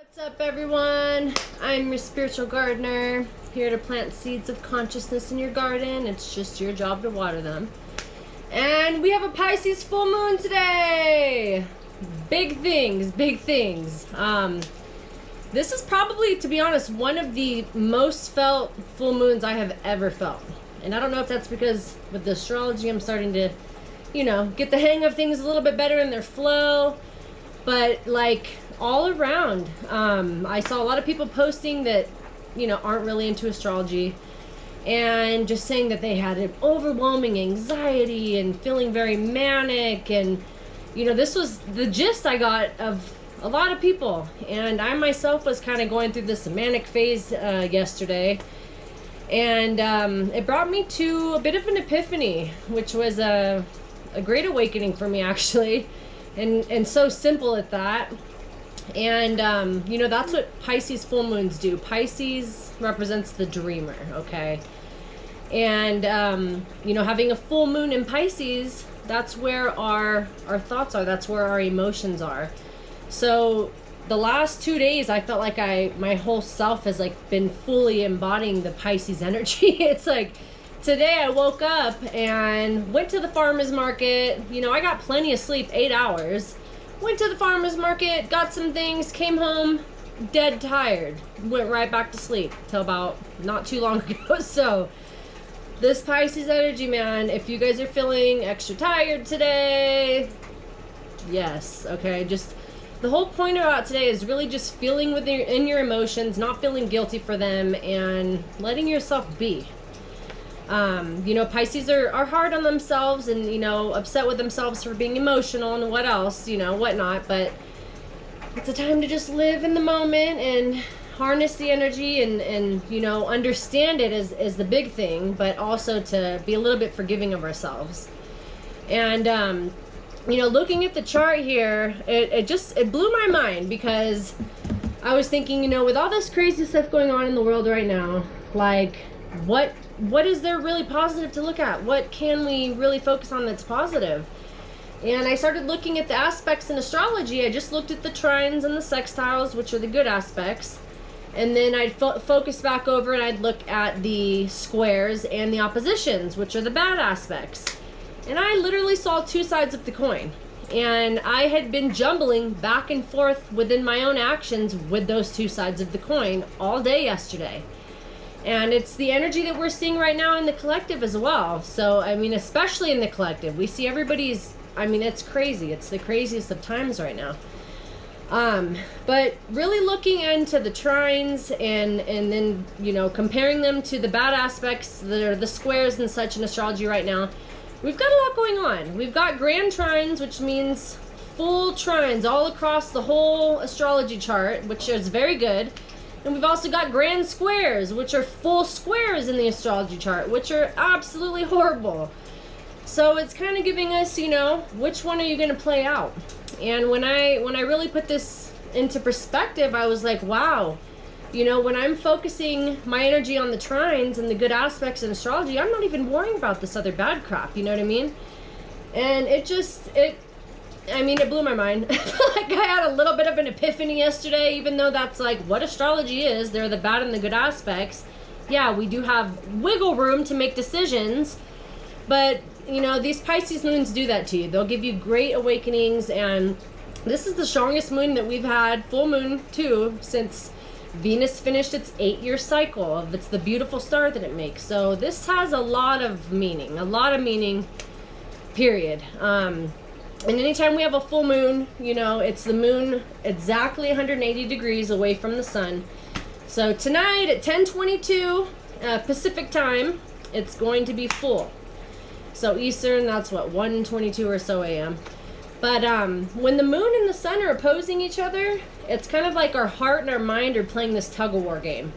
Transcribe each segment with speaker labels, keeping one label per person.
Speaker 1: What's up, everyone? I'm your spiritual gardener, here to plant seeds of consciousness in your garden. It's just your job to water them. And we have a Pisces full moon today! Big things, big things. This is probably, to be honest, one of the most felt full moons I have ever felt. And I don't know if that's because with the astrology I'm starting to, get the hang of things a little bit better in their flow. But like all around, I saw a lot of people posting that, aren't really into astrology and just saying that they had an overwhelming anxiety and feeling very manic. And, this was the gist I got of a lot of people. And I myself was kind of going through this manic phase yesterday. And it brought me to a bit of an epiphany, which was a great awakening for me, actually. And so simple at that. And, that's what Pisces full moons do. Pisces represents the dreamer, okay? And, having a full moon in Pisces, that's where our thoughts are. That's where our emotions are. So the last 2 days, I felt like my whole self has been fully embodying the Pisces energy. It's like, today I woke up and went to the farmer's market. I got plenty of sleep, 8 hours. Went to the farmer's market, got some things, came home, dead tired. Went right back to sleep till about not too long ago. So this Pisces energy, man, if you guys are feeling extra tired today, yes, okay, just the whole point about today is really just feeling in your emotions, not feeling guilty for them, and letting yourself be. Pisces are hard on themselves and, upset with themselves for being emotional and what else, whatnot. But it's a time to just live in the moment and harness the energy and understand it is the big thing, but also to be a little bit forgiving of ourselves. And, looking at the chart here, it blew my mind, because I was thinking, with all this crazy stuff going on in the world right now, what is there really positive to look at? What can we really focus on that's positive? And I started looking at the aspects in astrology. I just looked at the trines and the sextiles, which are the good aspects. And then I'd focus back over and I'd look at the squares and the oppositions, which are the bad aspects. And I literally saw two sides of the coin. And I had been jumbling back and forth within my own actions with those two sides of the coin all day yesterday. And it's the energy that we're seeing right now in the collective as well. So, especially in the collective, we see everybody's, it's crazy. It's the craziest of times right now. But really looking into the trines and then, comparing them to the bad aspects that are the squares and such in astrology right now, we've got a lot going on. We've got grand trines, which means full trines all across the whole astrology chart, which is very good. And we've also got grand squares, which are full squares in the astrology chart, which are absolutely horrible. So it's kind of giving us, which one are you going to play out? And when I really put this into perspective, I was like, wow, when I'm focusing my energy on the trines and the good aspects in astrology, I'm not even worrying about this other bad crap, you know what I mean? And it blew my mind. I had a little bit of an epiphany yesterday, even though that's what astrology is. They're the bad and the good aspects. Yeah, we do have wiggle room to make decisions, but, these Pisces moons do that to you. They'll give you great awakenings, and this is the strongest moon that we've had, full moon too, since Venus finished its 8-year cycle. It's the beautiful star that it makes. So this has a lot of meaning, period. And anytime we have a full moon, it's the moon exactly 180 degrees away from the sun. So tonight at 10:22 Pacific time, it's going to be full. So Eastern, that's what, 1:22 or so a.m. But when the moon and the sun are opposing each other, it's kind of like our heart and our mind are playing this tug-of-war game.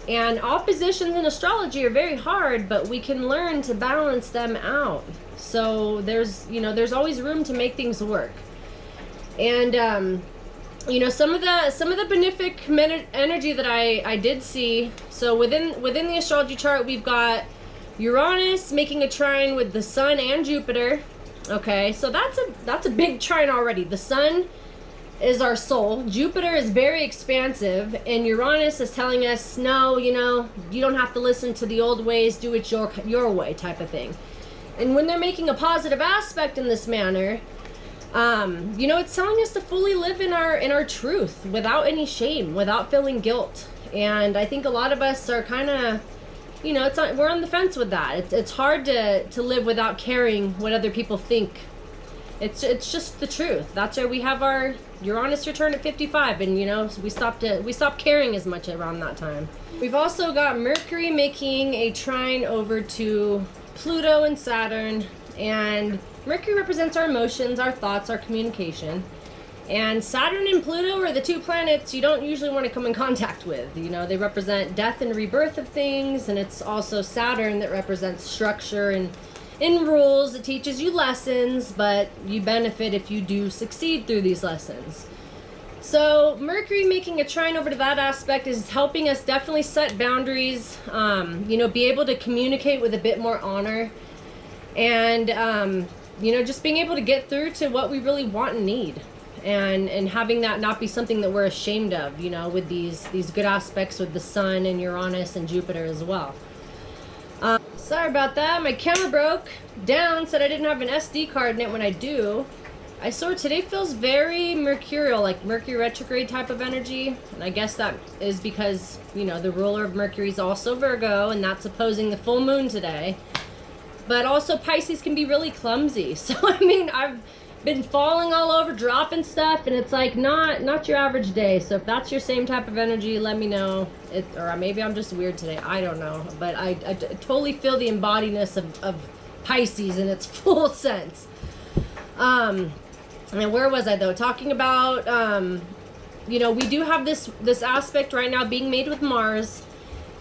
Speaker 1: And oppositions in astrology are very hard, but we can learn to balance them out. So there's always room to make things work. And some of the benefic energy that I did see. So within the astrology chart, we've got Uranus making a trine with the sun and Jupiter. Okay, so that's a big trine already. The sun is our soul. Jupiter is very expansive, and Uranus is telling us, no, you know, you don't have to listen to the old ways, do it your way type of thing. And when they're making a positive aspect in this manner, you know, it's telling us to fully live in our truth without any shame, without feeling guilt. And I think a lot of us are kind of, you know, we're on the fence with that. It's hard to live without caring what other people think. It's just the truth. That's where we have our Uranus return at 55, and you know, we stopped caring as much around that time. We've also got Mercury making a trine over to Pluto and Saturn, and Mercury represents our emotions, our thoughts, our communication. And Saturn and Pluto are the two planets you don't usually want to come in contact with. You know, they represent death and rebirth of things, and it's also Saturn that represents structure and in rules. It teaches you lessons, but you benefit if you do succeed through these lessons. So Mercury making a trine over to that aspect is helping us definitely set boundaries, you know, be able to communicate with a bit more honor, and you know, just being able to get through to what we really want and need, and having that not be something that we're ashamed of, you know, with these good aspects with the Sun and Uranus and Jupiter as well. Sorry about that. My camera broke down, said I didn't have an SD card in it when I do. I saw today feels very mercurial, like Mercury retrograde type of energy. And I guess that is because, you know, the ruler of Mercury is also Virgo, and that's opposing the full moon today. But also Pisces can be really clumsy. So, I mean, I've been falling all over, dropping stuff, and it's like not your average day. So if that's your same type of energy, let me know. Or maybe I'm just weird today, I don't know. But I totally feel the embodiness of Pisces in its full sense. And where was I though? Talking about, you know, we do have this aspect right now being made with Mars.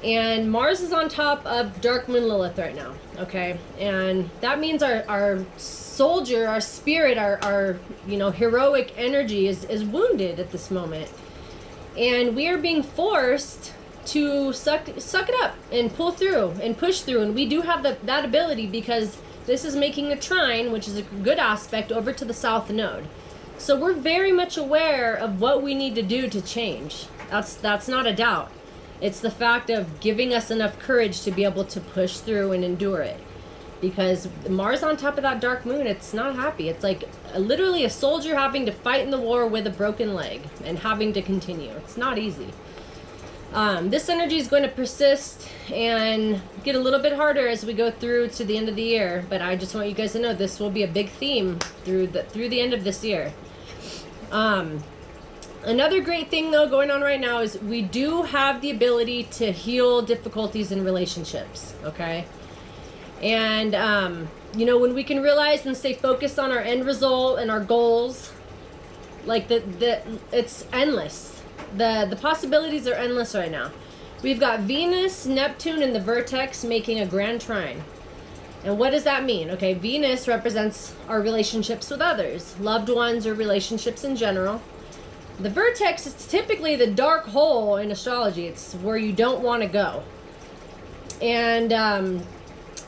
Speaker 1: And Mars is on top of Dark Moon Lilith right now, okay? And that means our soldier, our spirit, our you know, heroic energy is wounded at this moment. And we are being forced to suck it up and pull through and push through. And we do have that ability, because this is making a trine, which is a good aspect, over to the South Node. So we're very much aware of what we need to do to change. That's not a doubt. It's the fact of giving us enough courage to be able to push through and endure it. Because Mars on top of that dark moon, it's not happy. It's like literally a soldier having to fight in the war with a broken leg and having to continue. It's not easy. This energy is going to persist and get a little bit harder as we go through to the end of the year. But I just want you guys to know this will be a big theme through the end of this year. Another great thing though going on right now is we do have the ability to heal difficulties in relationships, okay? And you know, when we can realize and stay focused on our end result and our goals, like it's endless. The possibilities are endless right now. We've got Venus, Neptune, and the Vertex making a grand trine. And what does that mean? Okay, Venus represents our relationships with others, loved ones, or relationships in general. The Vertex is typically the dark hole in astrology. It's where you don't want to go. And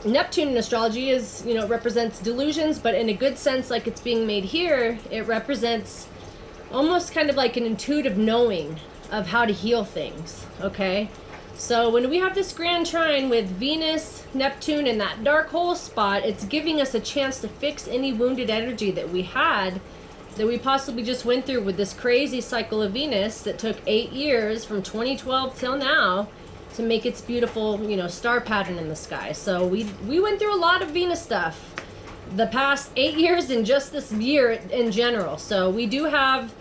Speaker 1: Neptune in astrology is, you know, represents delusions, but in a good sense, like it's being made here, it represents almost kind of like an intuitive knowing of how to heal things, okay? So when we have this grand trine with Venus, Neptune, in that dark hole spot, it's giving us a chance to fix any wounded energy that we had, that we possibly just went through with this crazy cycle of Venus that took 8 years from 2012 till now to make its beautiful, you know, star pattern in the sky. So we went through a lot of Venus stuff the past 8 years and just this year in general. So we do have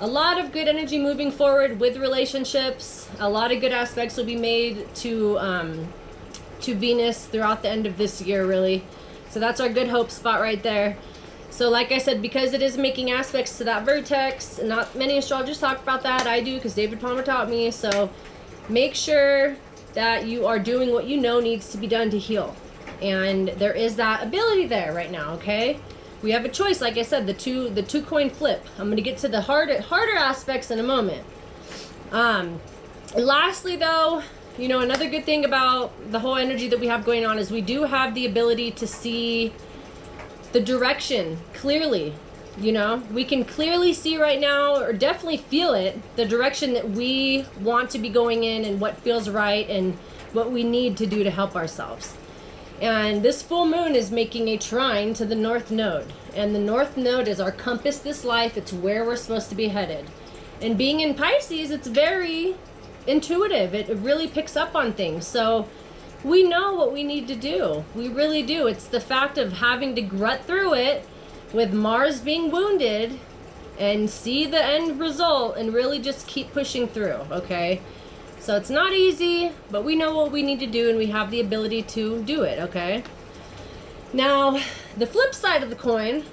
Speaker 1: a lot of good energy moving forward with relationships. A lot of good aspects will be made to Venus throughout the end of this year, really. So that's our good hope spot right there. So like I said, because it is making aspects to that vertex, and not many astrologers talk about that, I do because David Palmer taught me. So make sure that you are doing what you know needs to be done to heal. And there is that ability there right now, okay? We have a choice, like I said, the two coin flip. I'm going to get to the harder aspects in a moment. Lastly though, you know, another good thing about the whole energy that we have going on is we do have the ability to see the direction clearly You know, we can clearly see right now, or definitely feel it, the direction that we want to be going in and what feels right and what we need to do to help ourselves. And this full moon is making a trine to the North Node. And the North Node is our compass this life. It's where we're supposed to be headed. And being in Pisces, it's very intuitive. It really picks up on things. So we know what we need to do. We really do. It's the fact of having to grunt through it with Mars being wounded and see the end result and really just keep pushing through, okay? So it's not easy, but we know what we need to do and we have the ability to do it, okay? Now, the flip side of the coin,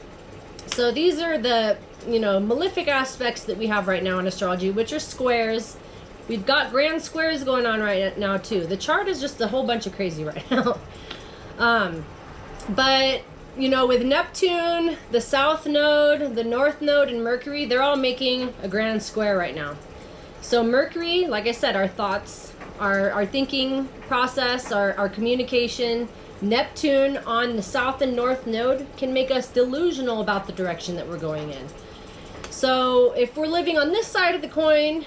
Speaker 1: so these are the, you know, malefic aspects that we have right now in astrology, which are squares. We've got grand squares going on right now too. The chart is just a whole bunch of crazy right now. But you know, with Neptune, the South Node, the North Node, and Mercury, they're all making a grand square right now. So Mercury, like I said, our thoughts, our thinking process, our communication. Neptune on the South and North Node can make us delusional about the direction that we're going in. So if we're living on this side of the coin,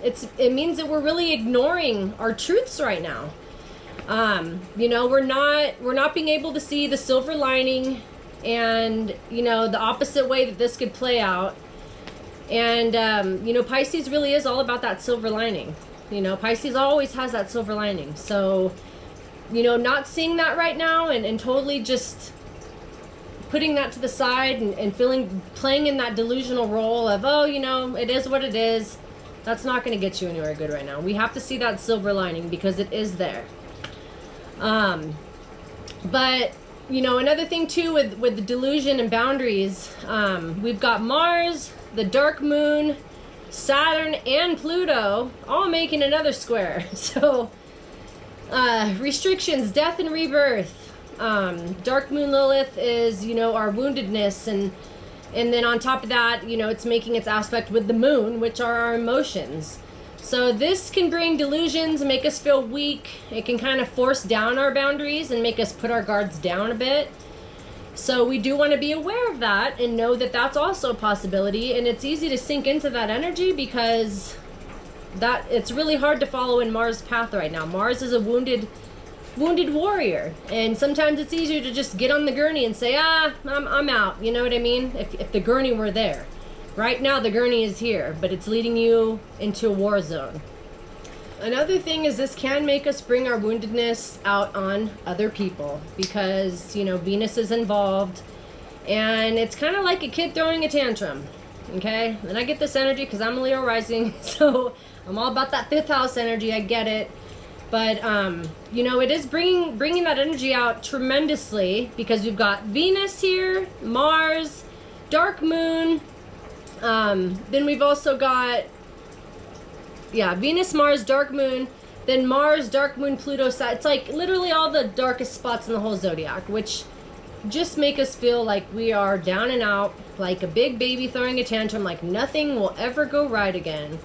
Speaker 1: it means that we're really ignoring our truths right now. You know, we're not being able to see the silver lining and, you know, the opposite way that this could play out. And, you know, Pisces really is all about that silver lining. You know, Pisces always has that silver lining. So, you know, not seeing that right now and totally just putting that to the side and playing in that delusional role of, oh, you know, it is what it is. That's not going to get you anywhere good right now. We have to see that silver lining because it is there. But, you know, another thing too with the delusion and boundaries, we've got Mars, the dark moon, Saturn, and Pluto all making another square. So, restrictions, death and rebirth. Dark moon Lilith is, you know, our woundedness, and then on top of that, you know, it's making its aspect with the moon, which are our emotions. So this can bring delusions and make us feel weak. It can kind of force down our boundaries and make us put our guards down a bit. So we do want to be aware of that and know that that's also a possibility. And it's easy to sink into that energy because it's really hard to follow in Mars' path right now. Mars is a wounded warrior, and sometimes it's easier to just get on the gurney and say, I'm out. You know what I mean? If the gurney were there. Right now the gurney is here, but it's leading you into a war zone. Another thing is this can make us bring our woundedness out on other people because, you know, Venus is involved, and it's kind of like a kid throwing a tantrum, okay? And I get this energy because I'm a Leo rising, so I'm all about that 5th house energy. I get it. But, you know, it is bringing that energy out tremendously because we've got Venus here, Mars, dark moon. Then we've also got, Venus, Mars, dark moon, then Mars, dark moon, Pluto, Saturn. It's like literally all the darkest spots in the whole zodiac, which just make us feel like we are down and out, like a big baby throwing a tantrum, like nothing will ever go right again.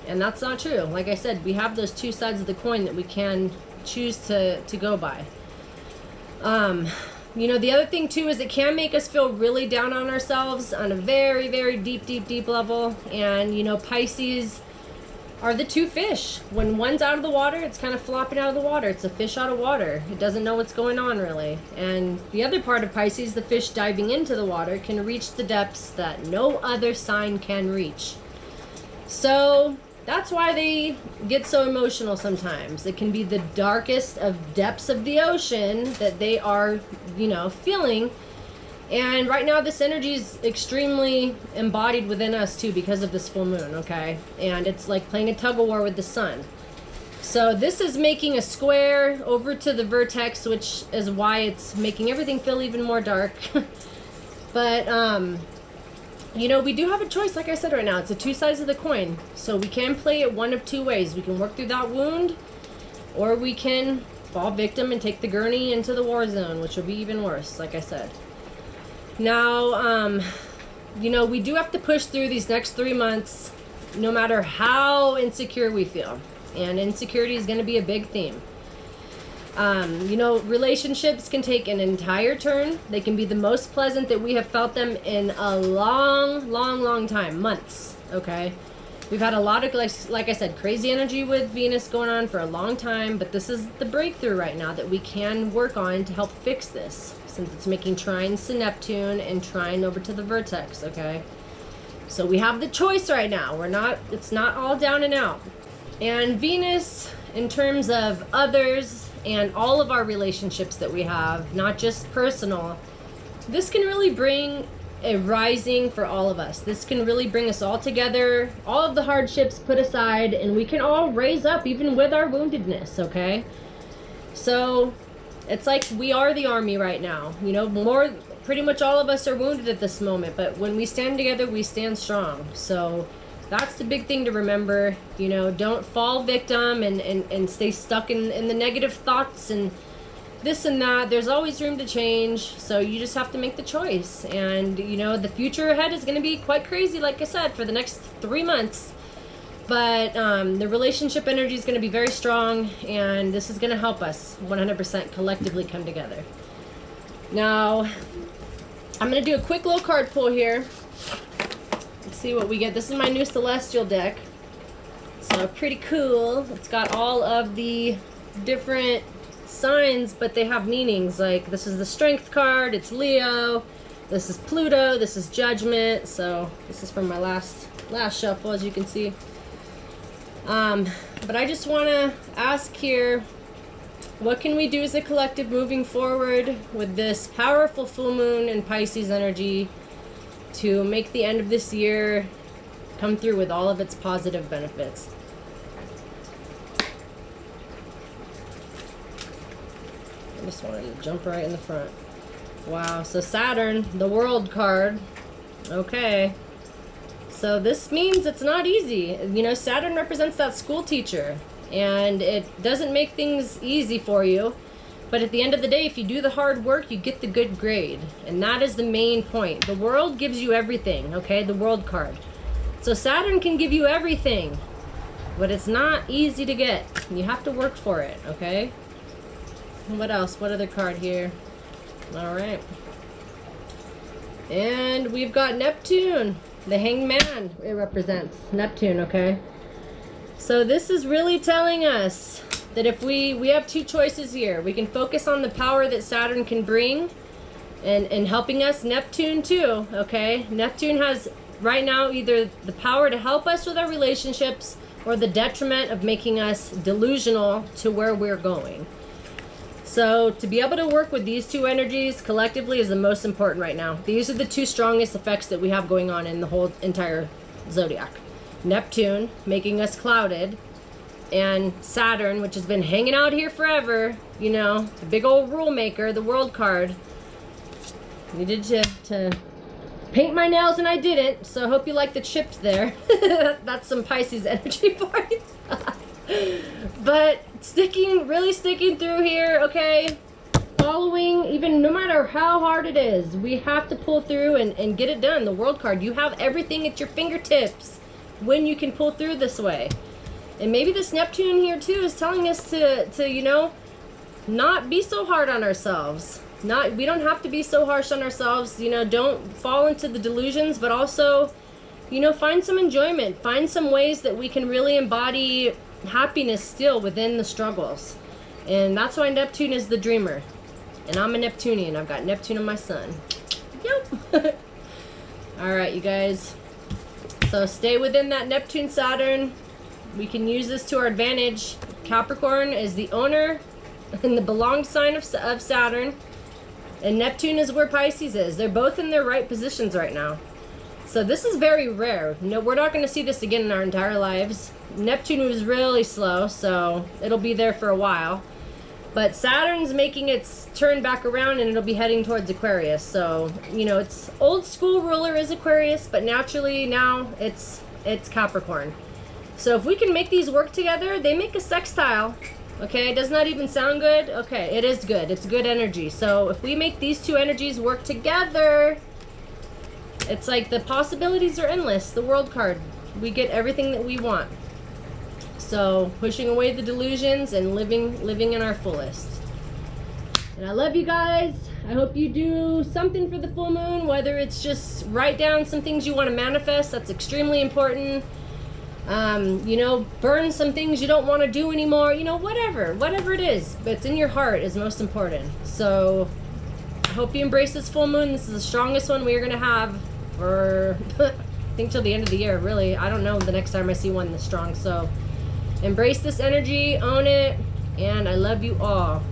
Speaker 1: And that's not true. Like I said, we have those two sides of the coin that we can choose to go by. You know, the other thing too is it can make us feel really down on ourselves on a very, very deep level. And, you know, Pisces are the two fish. When one's out of the water, it's kind of flopping out of the water. It's a fish out of water. It doesn't know what's going on really. And the other part of Pisces, the fish diving into the water, can reach the depths that no other sign can reach. So that's why they get so emotional sometimes. It can be the darkest of depths of the ocean that they are, you know, feeling. And right now this energy is extremely embodied within us too because of this full moon, okay? And it's like playing a tug of war with the sun. So this is making a square over to the vertex, which is why it's making everything feel even more dark. But, you know, we do have a choice, like I said right now. It's the two sides of the coin. So we can play it one of two ways. We can work through that wound, or we can fall victim and take the gurney into the war zone, which will be even worse, like I said. Now, you know, we do have to push through these next 3 months, no matter how insecure we feel. And insecurity is going to be a big theme. You know, relationships can take an entire turn. They can be the most pleasant that we have felt them in a long time, months, okay? We've had a lot of, like I said, crazy energy with Venus going on for a long time, but this is the breakthrough right now that we can work on to help fix this, since it's making trines to Neptune and trine over to the Vertex, okay? So we have the choice right now. It's not all down and out. And Venus, in terms of others and all of our relationships that we have, not just personal, this can really bring a rising for all of us. This can really bring us all together, all of the hardships put aside, and we can all raise up even with our woundedness, okay? So it's like we are the army right now. You know, pretty much all of us are wounded at this moment, but when we stand together, we stand strong. So that's the big thing to remember. You know, don't fall victim and stay stuck in the negative thoughts and this and that. There's always room to change, so you just have to make the choice. And you know, the future ahead is going to be quite crazy, like I said, for the next 3 months. But the relationship energy is going to be very strong, and this is going to help us 100% collectively come together. Now, I'm going to do a quick little card pull here. Let's see what we get. This is my new Celestial deck. So pretty cool. It's got all of the different signs, but they have meanings. Like, this is the Strength card, it's Leo, this is Pluto, this is Judgment. So this is from my last shuffle, as you can see. But I just want to ask here, what can we do as a collective moving forward with this powerful full moon and Pisces energy to make the end of this year come through with all of its positive benefits? I just wanted to jump right in the front. Wow, so Saturn, the World card. Okay. So this means it's not easy. You know, Saturn represents that school teacher, and it doesn't make things easy for you. But at the end of the day, if you do the hard work, you get the good grade. And that is the main point. The World gives you everything, okay? The World card. So Saturn can give you everything, but it's not easy to get. You have to work for it, okay? What else? What other card here? All right. And we've got Neptune, the Hanged Man. It represents Neptune, okay? So this is really telling us that if we have two choices here. We can focus on the power that Saturn can bring and helping us. Neptune too, okay? Neptune has right now either the power to help us with our relationships or the detriment of making us delusional to where we're going. So to be able to work with these two energies collectively is the most important right now. These are the two strongest effects that we have going on in the whole entire zodiac. Neptune, making us clouded, and Saturn, which has been hanging out here forever, you know, the big old rule maker, the World card. Needed to paint my nails and I didn't, so I hope you like the chips there. That's some Pisces energy for you. But really sticking through here, okay? Following, even no matter how hard it is, we have to pull through and get it done. The World card, you have everything at your fingertips when you can pull through this way. And maybe this Neptune here too is telling us to you know, not be so hard on ourselves. We don't have to be so harsh on ourselves, you know, don't fall into the delusions, but also, you know, find some enjoyment, find some ways that we can really embody happiness still within the struggles. And that's why Neptune is the dreamer. And I'm a Neptunian. I've got Neptune in my sun. Yep. All right, you guys. So stay within that Neptune Saturn. We can use this to our advantage. Capricorn is the owner and the belonged sign of Saturn. And Neptune is where Pisces is. They're both in their right positions right now. So this is very rare. No, we're not going to see this again in our entire lives. Neptune was really slow, so it'll be there for a while. But Saturn's making its turn back around, and it'll be heading towards Aquarius. So, you know, its old school ruler is Aquarius, but naturally now it's Capricorn. So if we can make these work together, they make a sextile. Okay, does not even sound good? Okay, it is good. It's good energy. So if we make these two energies work together, it's like the possibilities are endless. The World card, we get everything that we want. So pushing away the delusions and living in our fullest. And I love you guys. I hope you do something for the full moon, whether it's just write down some things you want to manifest. That's extremely important. You know, burn some things you don't want to do anymore. You know, whatever it is, but it's in your heart is most important. So I hope you embrace this full moon. This is the strongest one we are going to have for, I think, till the end of the year, really. I don't know the next time I see one this strong. So embrace this energy, own it, and I love you all.